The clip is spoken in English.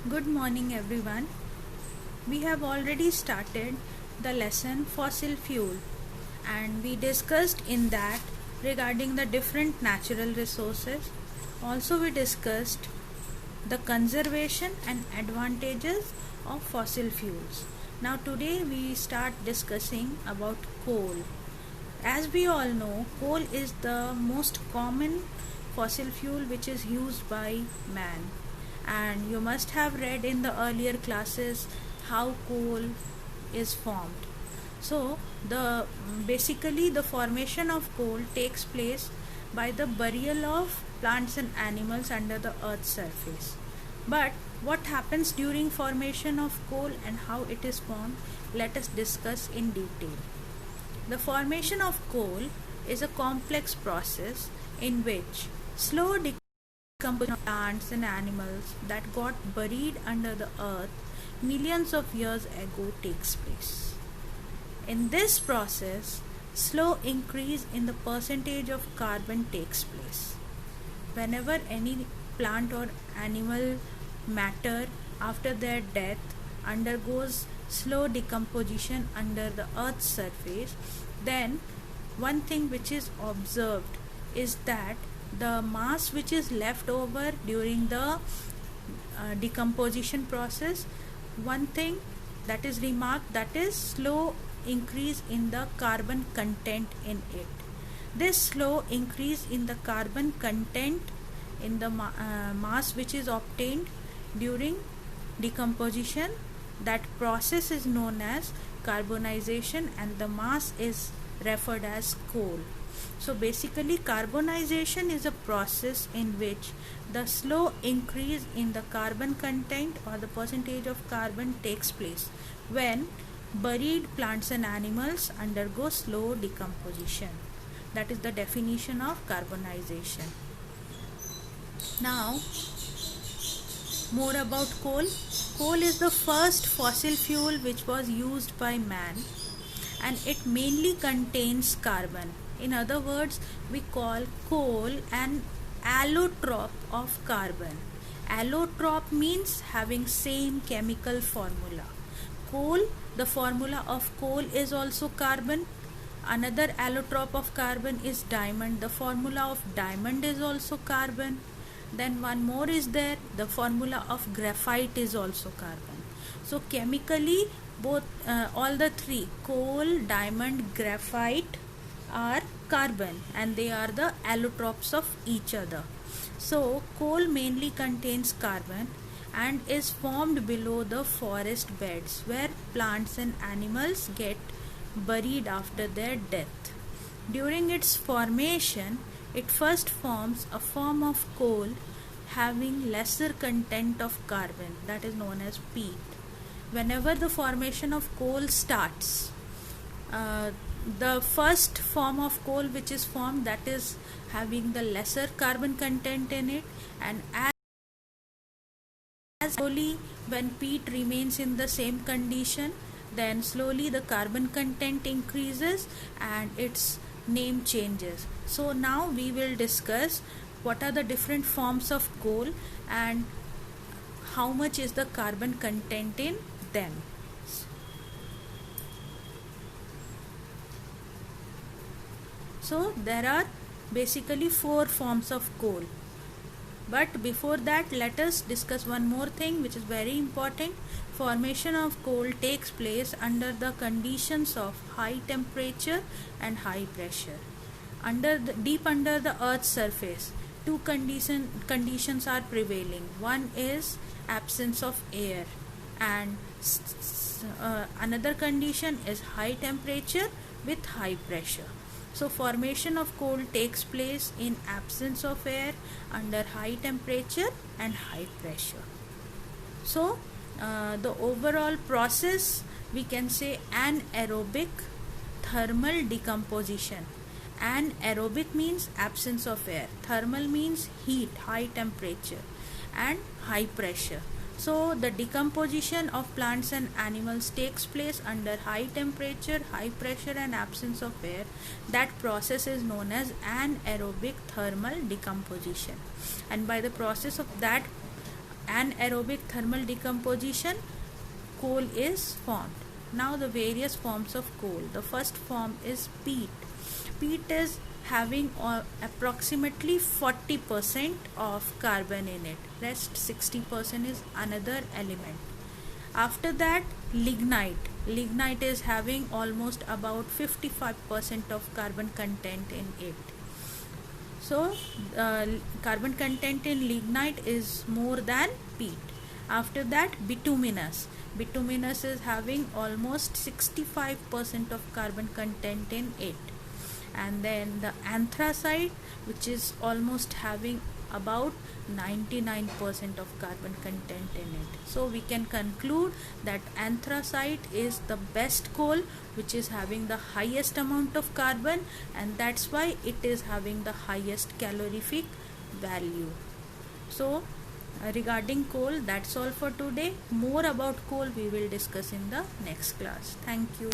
Good morning, everyone. We have already started the lesson fossil fuel, and we discussed in that regarding the different natural resources. Also, we discussed the conservation and advantages of fossil fuels. Now, today we start discussing about coal. As we all know, coal is the most common fossil fuel which is used by man, and you must have read in the earlier classes how coal is formed. So the basically the formation of coal takes place by the burial of plants and animals under the earth's surface. But what happens during formation of coal and how it is formed, let us discuss in detail. The formation of coal is a complex process in which slow decomposition of plants and animals that got buried under the earth millions of years ago takes place. In this process, slow increase in the percentage of carbon takes place. Whenever any plant or animal matter after their death undergoes slow decomposition under the earth's surface, then one thing which is observed is that the mass which is left over during the decomposition process, one thing that is remarked, that is slow increase in the carbon content in it. This slow increase in the carbon content in the mass which is obtained during decomposition, that process is known as carbonization, and the mass is referred as coal. So basically, carbonization is a process in which the slow increase in the carbon content or the percentage of carbon takes place when buried plants and animals undergo slow decomposition. That is the definition of carbonization. Now, more about coal. Coal is the first fossil fuel which was used by man, and it mainly contains carbon. In other words, we call coal an allotrope of carbon. Allotrope means having same chemical formula. Coal, the formula of coal is also carbon. Another allotrope of carbon is diamond. The formula of diamond is also carbon. Then one more is there, the formula of graphite is also carbon. So chemically, both all the three, coal, diamond, graphite, are carbon, and they are the allotropes of each other. So coal mainly contains carbon and is formed below the forest beds where plants and animals get buried after their death. During its formation, it first forms a form of coal having lesser content of carbon, that is known as peat. Whenever the formation of coal starts, the first form of coal which is formed, that is having the lesser carbon content in it, and as slowly when peat remains in the same condition, then slowly the carbon content increases and its name changes. So now we will discuss what are the different forms of coal and how much is the carbon content in them. So there are basically 4 forms of coal. But before that, let us discuss one more thing which is very important. Formation of coal takes place under the conditions of high temperature and high pressure. Deep under the earth's surface, two conditions are prevailing. One is absence of air, and another condition is high temperature with high pressure. So formation of coal takes place in absence of air, under high temperature and high pressure. So the overall process, we can say anaerobic thermal decomposition. Anaerobic means absence of air, thermal means heat, high temperature, and high pressure. So the decomposition of plants and animals takes place under high temperature, high pressure, and absence of air. That process is known as anaerobic thermal decomposition. And by the process of that anaerobic thermal decomposition, coal is formed. Now the various forms of coal. The first form is peat. Peat is having approximately 40% of carbon in it. Rest 60% is another element. After that, lignite. Lignite is having almost about 55% of carbon content in it. So carbon content in lignite is more than peat. After that, bituminous. Bituminous is having almost 65% of carbon content in it. And then the anthracite, which is almost having about 99% of carbon content in it. So we can conclude that anthracite is the best coal which is having the highest amount of carbon, and that's why it is having the highest calorific value. So regarding coal, that's all for today. More about coal we will discuss in the next class. Thank you.